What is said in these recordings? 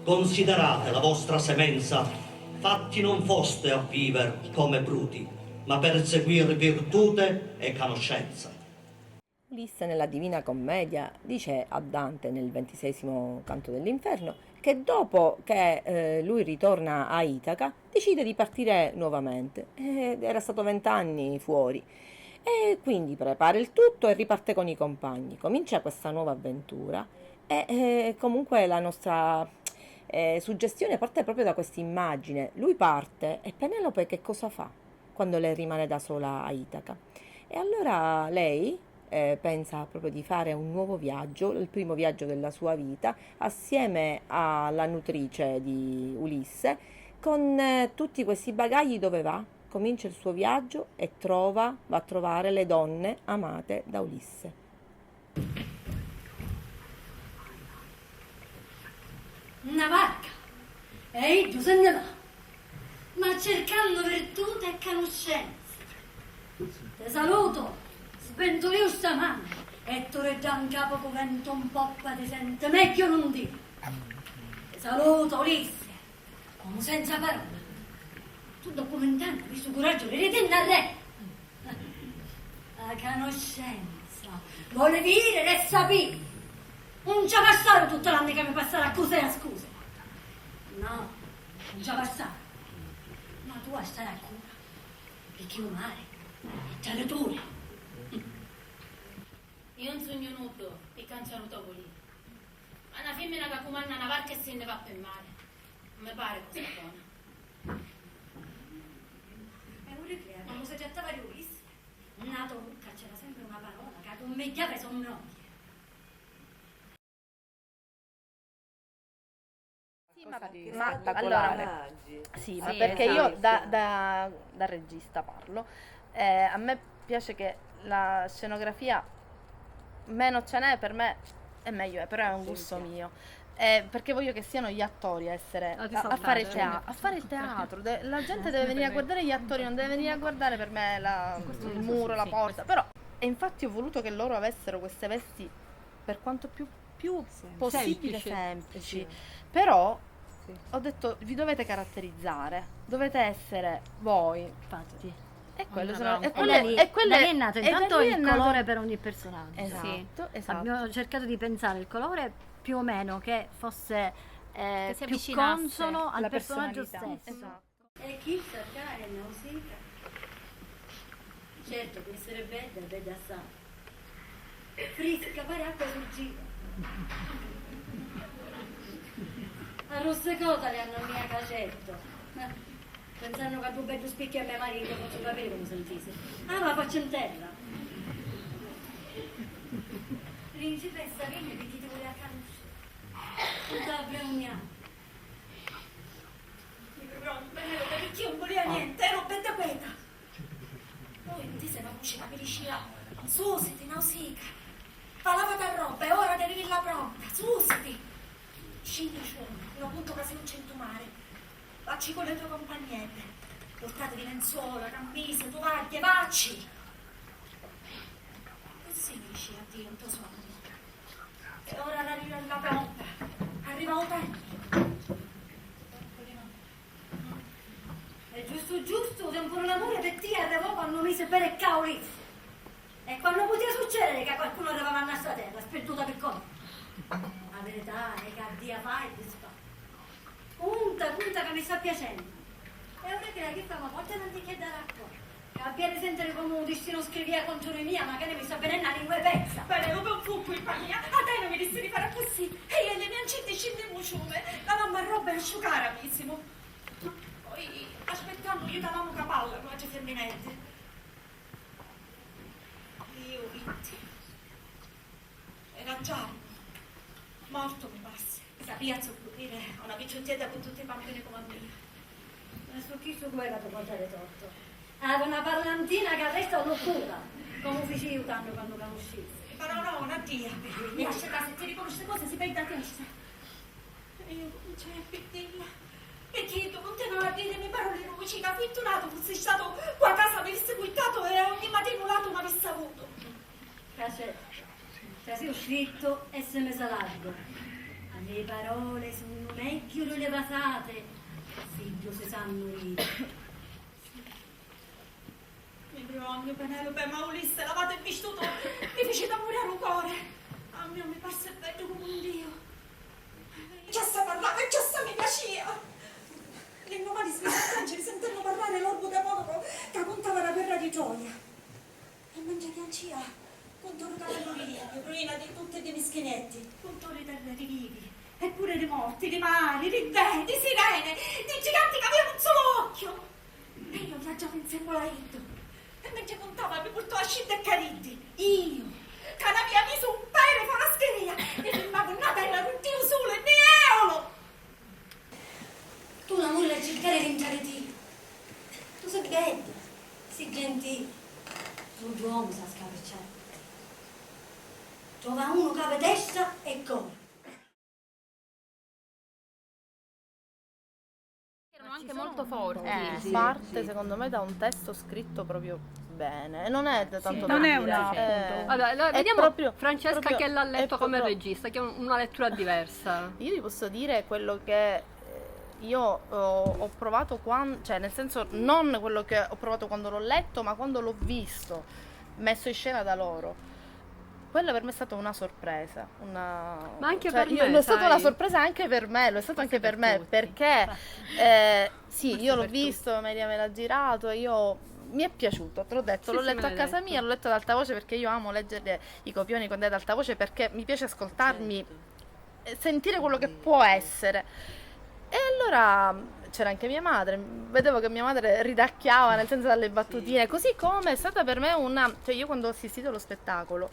Considerate la vostra semenza, fatti non foste a viver come bruti, ma per seguir virtute e conoscenza. Ulisse nella Divina Commedia dice a Dante nel 26° canto dell'Inferno che dopo che lui ritorna a Itaca decide di partire nuovamente. Era stato 20 anni fuori e quindi prepara il tutto e riparte con i compagni. Comincia questa nuova avventura e comunque la nostra suggestione parte proprio da questa immagine. Lui parte e Penelope che cosa fa quando lei rimane da sola a Itaca? E allora lei pensa proprio di fare un nuovo viaggio, il primo viaggio della sua vita, assieme alla nutrice di Ulisse, con tutti questi bagagli dove va? Comincia il suo viaggio e va a trovare le donne amate da Ulisse. Una barca e io se ne va, ma cercando virtù e conoscenza. Te saluto, sventolio stamane, e tu reggia in capo con vento un po' ti sente meglio non dire. Te saluto, Ulisse, come senza parole. Tu documentando questo coraggio le ritieni a re. La conoscenza vuole dire e sapere. Non ci passare tutto l'anno che mi passerà così a scusa. No, non ci passare. Ma tu a stare a cura. Perché il mare c'è le tue. Io non sogno nudo e canzano tavoli. Ma una femmina che comanda una barca e se ne va per mare. Non mi pare cosa buona. E ora che quando si trattava di Ulisse, nato Lucca c'era sempre una parola che convegliava i somnogli. Ma allora, sì, ma perché io da regista parlo, a me piace che la scenografia meno ce n'è, per me è meglio, però è un gusto mio. Perché voglio che siano gli attori a essere a fare il teatro. La gente deve venire a guardare gli attori, non deve venire a guardare per me il muro, la porta. Però, e infatti ho voluto che loro avessero queste vesti per quanto più possibile semplici. Però ho detto vi dovete caratterizzare, dovete essere voi. Infatti. E quello Da lì è nato intanto il colore per ogni personaggio. Esatto. Abbiamo cercato di pensare il colore più o meno che fosse Che si più avvicinasse consono al alla personaggio personalità. stesso. Esatto. E chi sa fare nausicaa? Certo, per essere bella, bella assai. Frisca, pare acqua sul giro. A rossecota le hanno mia cacetto. Pensando che tu bello spicchi a mio marito, non so capire come sentisse. Ah, ma faccio in terra. Principessa, vieni che ti vuole conoscere. Non da bruniare. Perché io non voleva niente, ero bella queta. Poi ti sei una voce da pericina. Susiti, nausicaa. Fa lavata roba, è ora di venire la pronta. Susiti. Scendi giorno, io appunto che sei un centumare. Vacci con le tue compagnette. Portatevi lenzuola, camicie, tovaglie, vacci. Così mi dici a Dio, un tuo sonno. E ora arriva la pronta. Arriva un tempo. È giusto, tempo l'amore per te arrivò quando mi si bere cavoli. E quando poteva succedere che qualcuno arrivava a nostra terra, sperduta per come? La verità è che a Dio fa e disfa. Punta che mi sta piacendo. E ora che fa, ma porta non ti chiede l'acqua. Che abbia a sentire come un destino scrivia contro di mia, ma che ne mi sta venendo a lingua e pezza. Penelope un fu colpa mia, a te non mi disse di fare così. E io le mie ancette scende in ciume, la mamma roba e asciugare amissimo. Poi aspettando aiutavamo Capalla, con la femminette. Io vitti. Era già morto mi passi. Sapia zucchurire una picciottetta con tutte i bambini come me. Ma su chi su due la tuo portare torto? Aveva una parlantina che resta un'occura. Come feci io quando conoscissi. Però no, una dia. Mi lascia casa e ti riconosce cose si perde a testa. E io cominciai a pedirla. Perché tu continuava a dirmi parole ruci che affittunato fosse stato qua a casa, mi avesse buttato e ogni mattino lato mi avesse avuto. Cioè, sei uscito e se ne sa largo. Le parole sono meglio le basate, figlio se sanno ridere. Mi vergogno, Penelope, ma Ulisse, lavate il vestito, mi fece da morire un cuore. A me mi passa il bello come un dio. Già sa parlare, già sa mi piaceva. Le nomadi si piangere sentendo parlare l'orbo da monaco che contava la guerra di gioia. E mangia piancia, contano capello di ruina di tutti i mischinetti, contano le terre di vivi, eppure di morti, di mari, di dei, di sirene, di giganti che avevano un solo occhio. E io viaggiavo insieme a Indo. E mentre contava mi portò a Scinde e Cariddi. Io, che la mia viso un pere con la scheria, mi filmavo una terra con Dio solo e ne eolo. Tu non vuoi cercare di entrare te. Tu sei bello, sei gentile. Tu uomo sa scavalcare. Trova uno che ha testa e cuore. Erano anche molto forti. Parte secondo me da un testo scritto proprio bene, non è tanto non da è dire, una Allora, è vediamo proprio- Francesca proprio- che l'ha è letto come proprio- regista, che è una lettura diversa. Io vi posso dire quello che io ho provato quando, cioè nel senso non quello che ho provato quando l'ho letto, ma quando l'ho visto messo in scena da loro. Quella per me è stata una sorpresa, Ma anche cioè, per me, è stata sai? una sorpresa anche per me, lo è stato anche per me, tutti. perché sì, Forse io l'ho per visto, Maria me l'ha girato, mi è piaciuto, te l'ho detto, Sì, l'ho sì, letto me a l'hai casa detto. mia, l'ho letto ad alta voce perché io amo leggere i copioni quando è ad alta voce perché mi piace ascoltarmi, sentire quello che può essere. E allora c'era anche mia madre, vedevo che mia madre ridacchiava nel senso dalle battutine, così come è stata per me cioè io quando ho assistito allo spettacolo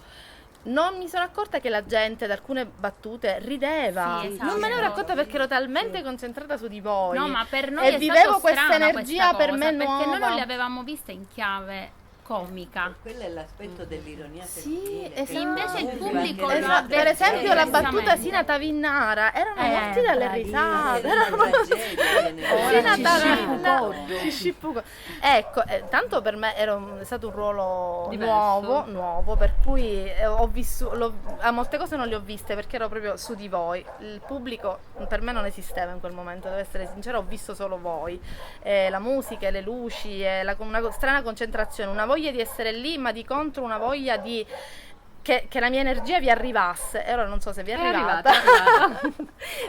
non mi sono accorta che la gente ad alcune battute rideva, Sì, esatto. non me ne ero accorta perché ero talmente concentrata su di voi. No, ma per noi e è vivevo stato questa strana energia questa per cosa, me perché nuova. noi non le avevamo viste in chiave comica. Quello è l'aspetto dell'ironia Sì, femminile. esatto. Invece il pubblico lo Esatto, per avverte esempio la battuta diversamente. Sina Tavinnara erano morti dalle bravissima. risate, Era una erano tragedia, Sina Ci Tavinnara scippo. Scippuco. Ecco, tanto per me è stato un ruolo Diverso. nuovo, per cui ho vissuto a molte cose non le ho viste perché ero proprio su di voi. Il pubblico per me non esisteva in quel momento, devo essere sincera, ho visto solo voi. La musica, le luci, una strana concentrazione, una voglia di essere lì, ma di contro una voglia di che la mia energia vi arrivasse. E ora non so se vi è arrivata. È arrivata.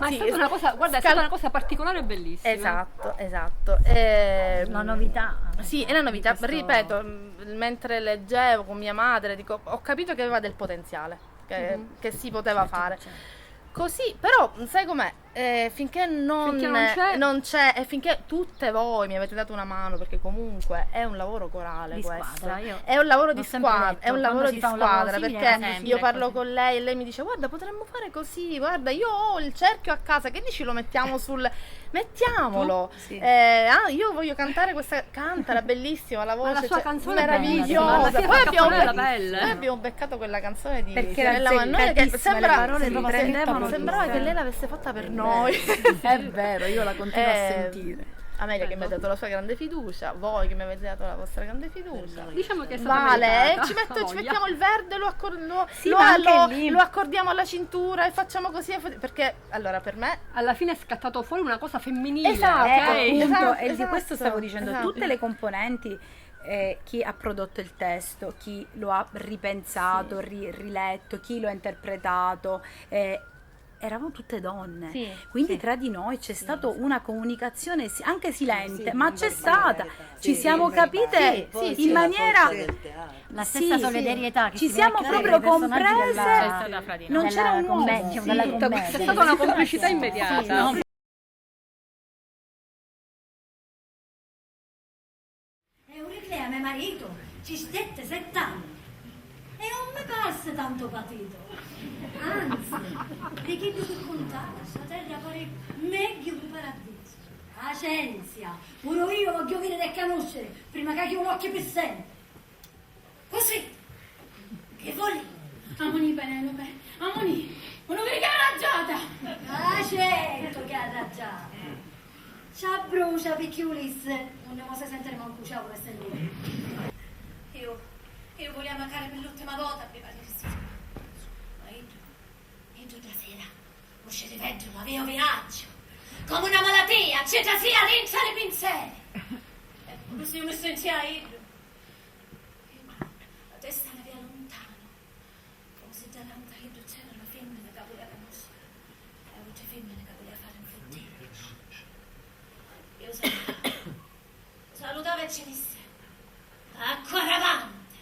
Ma Sì, è stata una cosa, guarda, è stata una cosa particolare e bellissima. Esatto. Una novità. Sì, è una novità. Questo- Ripeto, mentre leggevo con mia madre, dico, ho capito che aveva del potenziale, che si poteva fare. Così, però, sai com'è? Finché non c'è e finché tutte voi mi avete dato una mano, perché comunque è un lavoro corale Di questo. squadra, io È un lavoro di l'ho sempre squadra, detto, è un lavoro quando di si fa un lavoro squadra, simile, perché sempre io parlo così. con lei e lei mi dice guarda potremmo fare così, guarda io ho il cerchio a casa, che dici lo mettiamo mettiamolo. Io voglio cantare questa, cantala bellissima la voce, la sua canzone è meravigliosa. bellissima, la Poi sua abbiamo, canzone è bella. poi abbiamo beccato quella canzone di Perché Fiorella era Mannoia che azzeccatissima, le parole sì, proprio prendevano sembrava tutte. che lei l'avesse fatta per noi. È vero, io la continuo a sentire. Amelia che mi ha dato la sua grande fiducia, voi che mi avete dato la vostra grande fiducia. Diciamo che è stata Vale, meritata. ci mettiamo il verde, ma anche lì. lo accordiamo alla cintura e facciamo così. Perché allora per me. Alla fine è scattato fuori una cosa femminile. Esatto, ok? Appunto, esatto, e di questo esatto, stavo dicendo, esatto. tutte le componenti, chi ha prodotto il testo, chi lo ha ripensato, riletto, chi lo ha interpretato, eravamo tutte donne, Sì, quindi sì. tra di noi c'è stata una comunicazione anche silente, ma c'è stata, ci siamo capite in maniera La stessa sì, solidarietà che ci si viene a siamo creare proprio nei personaggi comprese, C'è stata fra di noi. non c'era un uomo, commedia, della sì. commedia. C'è stata una complicità immediata. Euriclea, mio marito, ci stette 7 anni e non mi passa tanto patito. Anzi, di chi mi può contare, sta terra pare meglio che un paradiso. Pacenzia, pure io voglio venire a conoscere prima che io un occhio per sempre. Così, che vuoi? Amoni Penelope, amoni, uno che è raggiata. Ah, certo che ha ragione. C'ha brucia, picchiulisse, non ne posso sentire manco ciao per essere lui. Io voglio mancare per l'ultima volta prima di questo. Ma entro stasera, Usci di peggio, la via viraggio. Come una malattia, c'è già sia rincia le pensieri. E pure se uno sentia io. La testa la via lontano. Come se davanti a io c'erano femmine che voleva conoscere. E oggi femmine che voleva fare un fruttino. Io salutavo e ci disse: ancora avanti,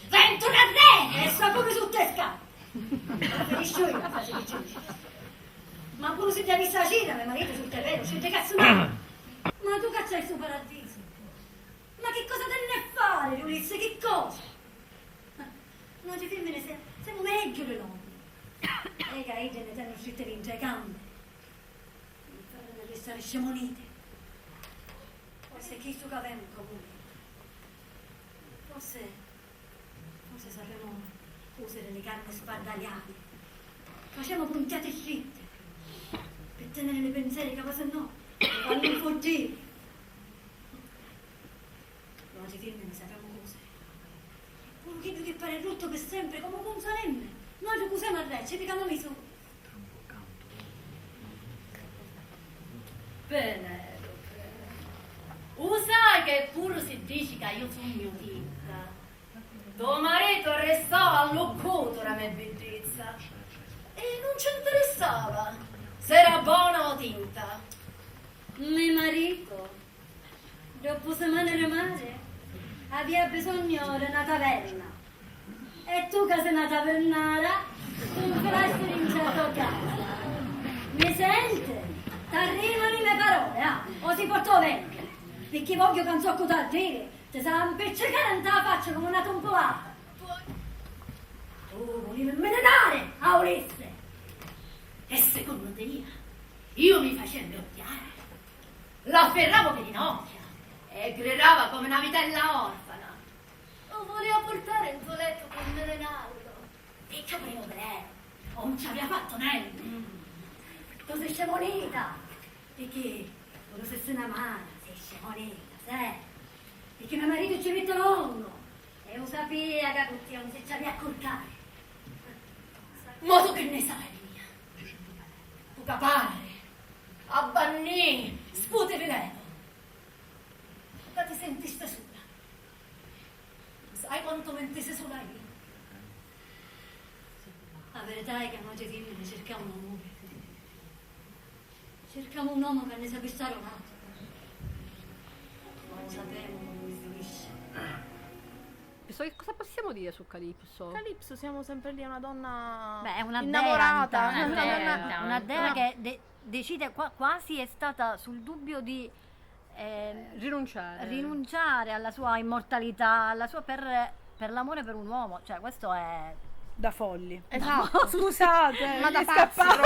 vento una rene e sta come su te scarpe. La finisco io, la faccio di giudice. Ma pure se ti ha vista la cina, mio marito sul terreno, c'è cazzo no. Ma tu che c'hai sto paradiso? Ma che cosa te ne fare, Ulisse, che cosa? Noi di femmine siamo meglio le donne. Le caide ne tengono scritte in tre gambe. Mi faranno restare scemonite. Forse chi su avevamo in comune. Forse sapremo usare le carne spardagliate. Facciamo puntate scritte per tenere le pensieri che se no vanno fuggire. Noi di femmine ne sappiamo cose. Pure che pare brutto per sempre, come con Salemme. Noi lo usiamo a re, ci picchiamo miso. Bene. Usa che pure si dice che io sono mio tinta. Tuo marito restava all'occulto la mia bellezza. E non ci interessava se era buona o tinta. Mio marito, dopo settimane di mare, aveva bisogno di una taverna. E tu che sei una tavernara, tu faresti in certo casa. Mi sente? T'arrivano le mie parole, o si portò vecchio. Perché voglio che non so cosa dire, ti sa impiccicare in la faccia come una tombolata. Tu volevi envenenare a Ulisse. E secondo te io mi facevo odiare. L'afferravo per ginocchia e gridava come una vitella orfana. Lo voleva portare in suo letto per envenenarlo. E che volevo vedere, non ci aveva fatto niente. Tu sei scemonita, perché quando sei una mano, sei scemonita, sai? Perché mio marito ci mette l'onno e lo sapeva che tutti non si ci aveva accorcare. Ma tu che ne sai, mia? Tu capare, abbannì, sputi veleno. Ma ti sentiste sola? Sai quanto mentisse sola io? La verità è che noi femmine cerchiamo un amore. Cerchiamo un uomo che ne sapesse stare un altro. Non lo sappiamo come finisce. Cosa possiamo dire su Calipso? Calipso, siamo sempre lì, è una donna Beh, è una innamorata. dea, Una donna- che decide quasi è stata sul dubbio di rinunciare alla sua immortalità, alla sua per l'amore per un uomo. Cioè, questo è Da folli. Esatto. Scusate, Ma da mi pazzi scappavo.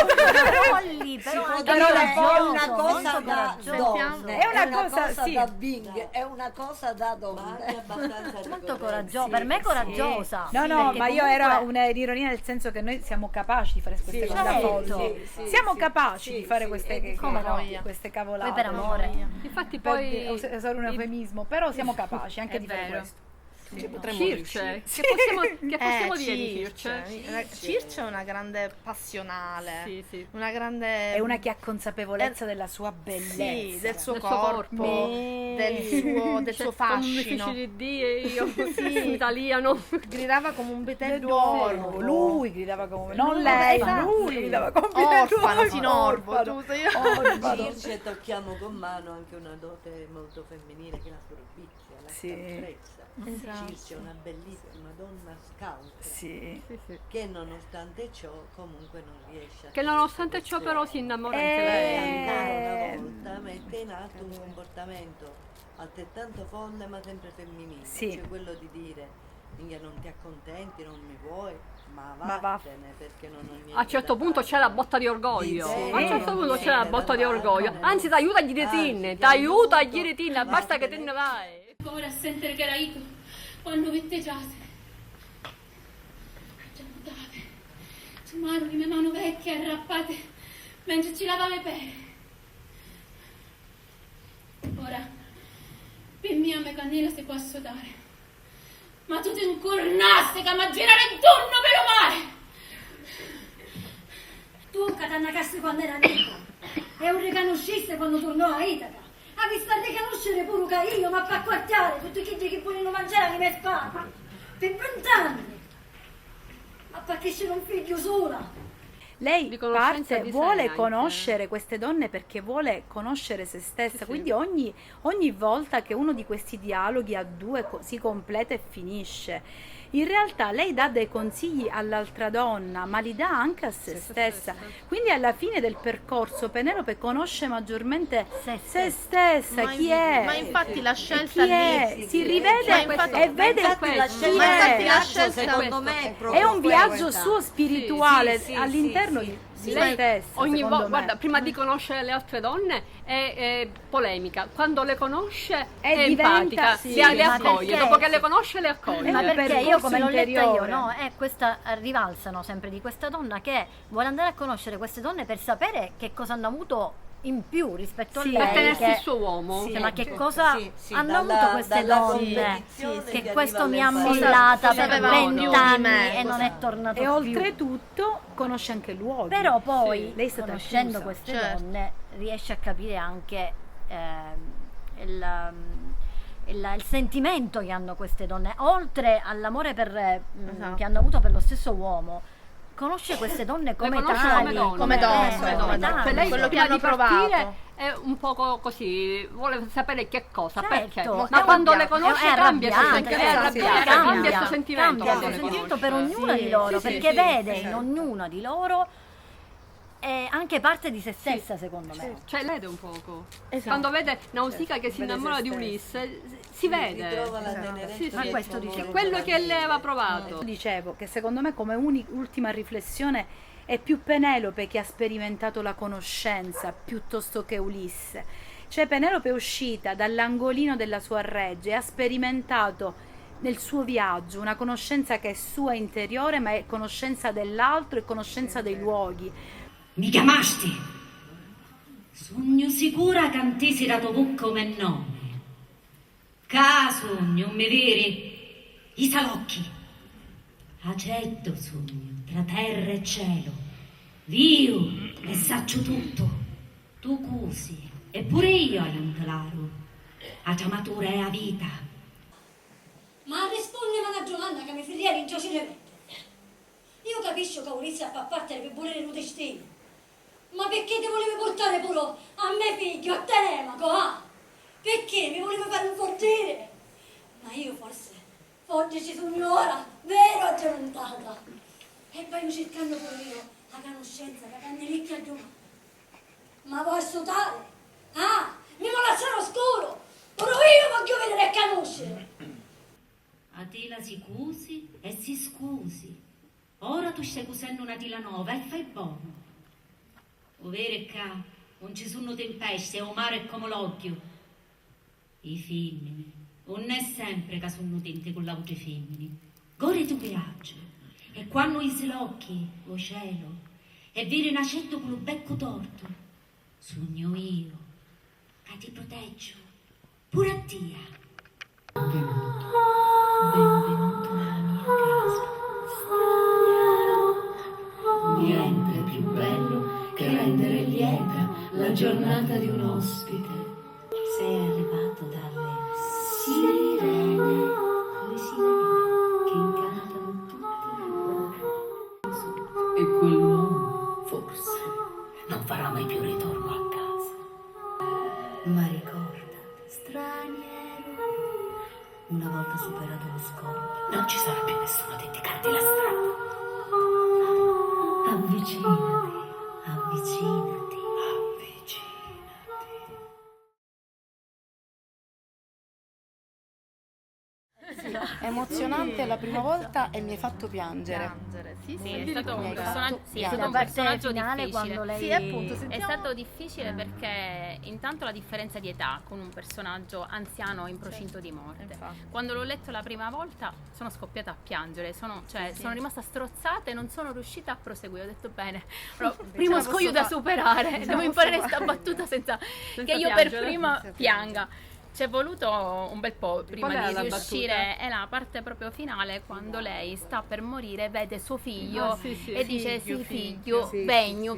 folli, però può anche dire coraggioso, una cosa molto da coraggioso. donne, È una cosa, sì. da Bing, è una cosa da donne. Molto coraggiosa, per me coraggiosa. No, Sì, no, perché ma io comunque- era un'ironia nel senso che noi siamo capaci di fare queste Sì, cose da certo. folli. Sì, Siamo sì, capaci sì, di fare sì, queste, come no? queste cavolate. Poi per amore. Infatti Per poi usare un eufemismo, però siamo capaci anche È di fare vero. questo. Ci potremmo Circe, riuscire. che possiamo dire di Circe? Circe è una grande passionale. Sì, sì. Una grande È una che ha consapevolezza della sua bellezza. Sì, del suo Del suo corpo, corpo. del suo Come mi fascino. feci di dire io, Sì. italiano. Gridava come un betello D'uovo. Lui gridava come non Lui, lei, esatto. lui gridava come un Orfano, betello sinorbo, orfano. tutto io. Orfano. Circe tocchiamo con mano anche una dote molto femminile che è la furbizia, la Sì. scaltrezza. Esatto. Circe è una bellissima donna scaltra Sì. Sì, sì. che nonostante ciò comunque non riesce a Che nonostante ciò però si innamora anche lei. ancora una volta mette in atto un comportamento altrettanto folle ma sempre femminile, Sì. cioè quello di dire minchia non ti accontenti, non mi vuoi, ma Ma vattene perché non ho niente A un certo da punto fare. c'è la botta di orgoglio. Sì, A un certo sì, punto sì, c'è la sì, botta di sì, orgoglio. sì, Anzi, sì. ti aiuta a gli Anzi, ti aiuta a gli aiuto. basta che te ne vai. Come a sentire che era io quando vetteggiate. Già notave, su mano di mie mani vecchie arrappate mentre ci lavava i piedi. Ora, per mia me cannella si può assodare. Ma tu ti incurnaste che mi girare intorno per lo mare. Tu che ti a Nacassi quando era nera e un riconoscisse quando tornò a Itaca. Ha visto a riconoscere pure che io, ma per quartiare tutti quelli che vogliono mangiare alle mie spalle. Per 20 anni. Ma perché c'era un figlio sola? Lei Di conoscenza parte, di sé vuole anche. conoscere queste donne perché vuole conoscere se stessa, quindi ogni volta che uno di questi dialoghi a due si completa e finisce, in realtà lei dà dei consigli all'altra donna, ma li dà anche a se stessa. Quindi alla fine del percorso Penelope conosce maggiormente se stessa, Ma chi è. ma infatti la scelta chi è, lì si rivede Ma infatti- e vede Infatti la chi scelta, è. il viaggio, scelta secondo me è proprio È un viaggio questa. suo spirituale Sì, sì, all'interno sì, di sì. se Lei stessa. ogni secondo volta, me. guarda, prima di conoscere le altre donne è polemica, quando le conosce è diventa- empatica, sì, le ma accoglie, perché- dopo che le conosce le accoglie. Ma È un perché io, percorso come l'ho letta io, interiore. no? È questa rivalsano sempre di questa donna che vuole andare a conoscere queste donne per sapere che cosa hanno avuto in più rispetto Sì. a Per lei. tenersi Che, il suo uomo. cioè, ma che cosa sì, hanno dalla- avuto queste dalla donne? competizione Che che questo arriva mi ha all'empatia. mollata Cosa per avevano 20 più di anni me? e non è tornato E più. oltretutto conosce anche i luoghi. Però poi, lei è stata conoscendo chiusa. queste Certo. donne, riesce a capire anche il sentimento che hanno queste donne, oltre all'amore Esatto. che hanno avuto per lo stesso uomo. Conosce queste donne come conosce tali, come donne. Come donne, come come tali. donne. Cioè, lei Quello che prima hanno di partire provato. è un poco così, vuole sapere che cosa, Certo, perché. è Ma quando le arrabbiata, conosce è cambia il suo arrabbiata, sentimento, è sì, arrabbiata, cambia, cambia il suo sentimento. Cambia il quando suo le sentimento conosce. per ognuna di loro, sì, perché sì, vede sì. in ognuna di loro anche parte di se stessa, secondo me. Cioè vede un poco. Esatto. Quando vede Nausicaa che si Vede innamora se di stessa. Ulisse, si vede. Ritrova la tenerezza Sì, sì. del Ma questo suo dicevo. modo Quello di che lei aveva vivere. provato. Dicevo che secondo me come ultima riflessione è più Penelope che ha sperimentato la conoscenza piuttosto che Ulisse. Cioè Penelope è uscita dall'angolino della sua reggia e ha sperimentato nel suo viaggio una conoscenza che è sua interiore, ma è conoscenza dell'altro e conoscenza dei luoghi. Mi chiamasti? Sogno sicura che antesi da tuo come nome. Ca sogno, mi veri? I salocchi. Accetto sogno, tra terra e cielo. Vio e saccio tutto. Tu cusi, eppure io hai un claro. A chiamatura e a vita. Ma rispondimi una domanda che mi figliere in giocere. Io capisco che Ulisse a far parte per volere il destino. Ma perché ti volevi portare pure a me figlio, a Telemaco, ah? Perché mi volevi fare un fortire? Ma io forse oggi ci sono ora, vero addormentata. E poi io cercando pure io la conoscenza che prende ricchia di uno. Ma posso tale? Ah, mi lasciare oscuro! Pure io voglio vedere e conoscere! A tela si cusi e si scusi. Ora tu stai cusendo una tela nuova e fai buono. Ovvero che non ci sono tempeste, o mare è come l'occhio. I femmini, non è sempre che sono tinte con la voce femmini. Gore tu viaggio, e quando i slocchi, o cielo, e vedi nascetto con lo becco torto, sogno io, che ti proteggio, pure a te. Benvenuto nella mia casa. Niente più bello che rendere lieta la giornata di un ospite. Sei arrivato dalle sirene, le sirene che incantano tutti. E quell'uomo, forse, non farà mai più ritorno a casa. Ma ricorda, straniero, una volta superato lo scoglio, non ci sarà più nessuno ad indicarti la strada. Avvicinati, avvicinati, avvicinati. Emozionante la prima volta e mi hai fatto piangere. Sì, Mi è hai stato un fatto personaggio, sì, è piangere. stato La un parte personaggio finale difficile. quando lei... Sì, appunto, È sentiamo. stato difficile perché intanto la differenza di età con un personaggio anziano in procinto di morte. Infatti. Quando l'ho letto la prima volta sono scoppiata a piangere, sono rimasta strozzata e non sono riuscita a proseguire. Ho detto bene, però primo la scoglio posso da superare, ce la devo posso imparare fare. questa battuta senza che io piangere. per prima Senza pianga. Ci è voluto un bel po' prima Qual era di la riuscire, è la parte proprio finale quando lei sta per morire, vede suo figlio e dice sì figlio, begno,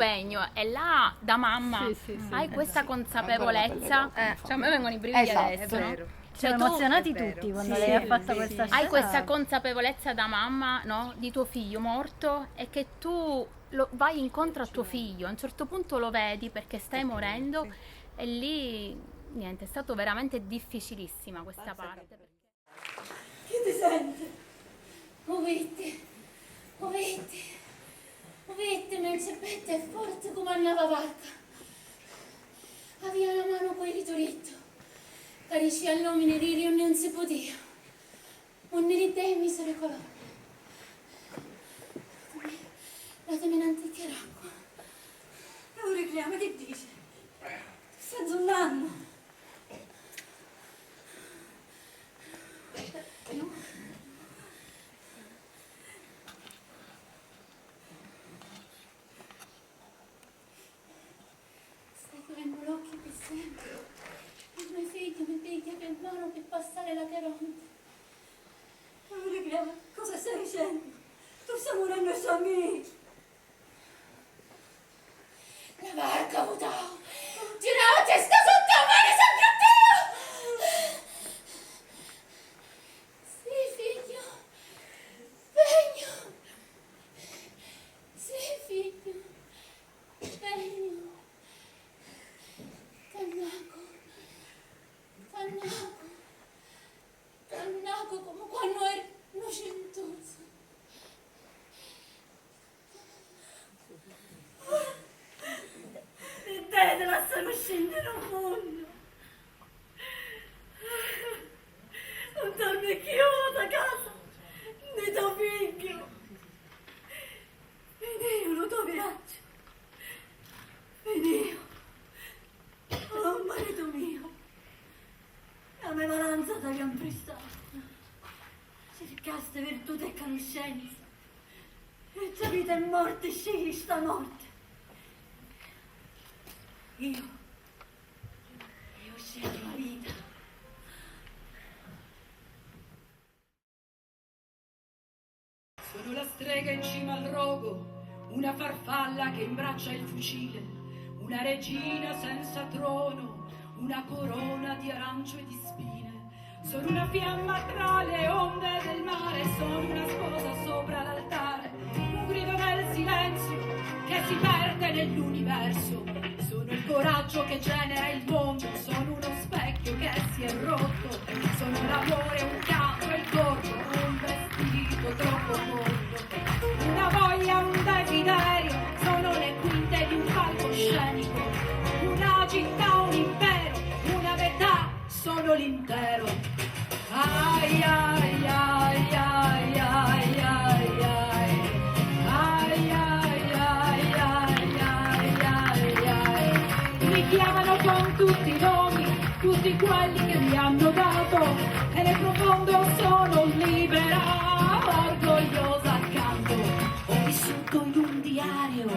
e là da mamma hai questa consapevolezza, cioè a me vengono i brividi adesso, no? Ci siamo emozionati tutti quando lei ha fatto questa scena. Hai questa consapevolezza da mamma, no? Di tuo figlio morto e che tu vai incontro a tuo figlio, a un certo punto lo vedi perché stai morendo e lì... Niente, è stato veramente difficilissima questa parte. Chi ti sente? Ovetti, ma il ceppetto è forte come una vacca. Aveva la mano poi ritoritto. Carisci all'uomini di Rio non si podia. Un ne te mi sono colore. Datemi un'antica acqua. Auriclia, ma che dici? Sta zullando. Stai chiudendo l'occhio per sempre. I miei figli mi piglia per mano per passare la Caronte. Auriclia, cosa stai dicendo? Tu stai morendo e sono amici. La barca votavo. Tirava testa sotto a mare sempre a te. Sì, figlio. Begno. Sì, figlio. Begno. Cannaco come quando eri innocentoso. E te la stanno scendendo al mondo. Non torni più da casa, né tuo figlio. Venio, lo tuo viaggio. Venio. Oh, marito mio. La mia valanza ti abbiamo prestato. Cercaste virtù e conoscenza. E tra vita e morte scegli sta morte. Io scelgo la vita. Sono la strega in cima al rogo, una farfalla che imbraccia il fucile, una regina senza trono, una corona di arancio e di spine. Sono una fiamma tra le onde del mare, sono una sposa sopra l'altare, un grido nel silenzio che si perde nell'universo. Sono il coraggio che genera il mondo, sono uno specchio che si è rotto, sono l'amore, un canto e il corpo, un vestito troppo corto, una voglia, un desiderio, sono le quinte di un palcoscenico, una città, un impero, una metà, sono l'intero. Ai ai ai ai ai ai ai. Ai ai ai ai ai ai ai. Mi chiamano con tutti i nomi, tutti quelli che mi hanno dato, e nel profondo sono libera, orgogliosa accanto. Ho vissuto in un diario,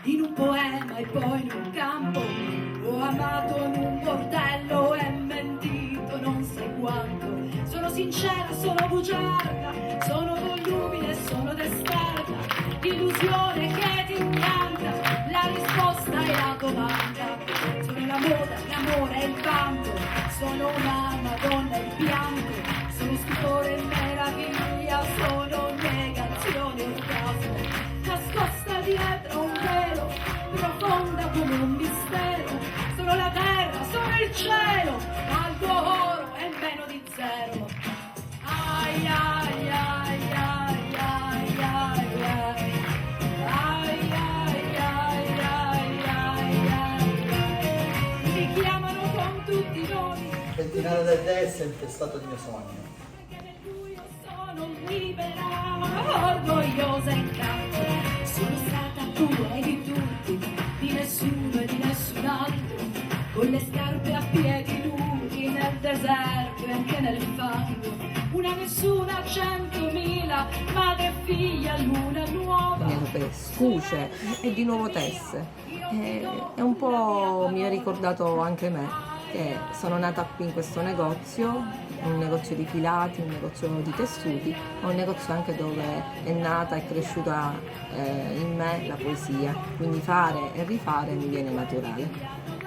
in un poema e poi in un campo, ho amato in un bordello e mentito non sai quanto. Sono sincera, sono bugiarda, sono volubile, sono testarda, illusione che ti impianta, la risposta è la domanda. Sono la moda, l'amore e il vanto, sono una Madonna e il pianto, sono stupore e meraviglia, sono negazione e orgasmo, nascosta dietro un velo, profonda come un mistero. Sono la terra, sono il cielo, valgo oro e meno di zero. Ai ai ai ai ai ai ai. Ai ai ai ai ai ai. Mi chiamano con tutti i nomi. Pettinare da te è sempre stato il mio sogno. Sono libera, orgogliosa in canto. Sono stata tua e di tutti, di nessuno e di nessun altro. Con le scarpe a piedi nudi nel deserto e anche nel fango. Una nessuna, 100.000, madre e figlia, luna nuova. Scuce e di nuovo tesse. E un po' mi ha ricordato anche me. che sono nata qui in questo negozio, un negozio di filati, un negozio di tessuti, ma un negozio anche dove è nata e cresciuta in me la poesia, quindi fare e rifare mi viene naturale.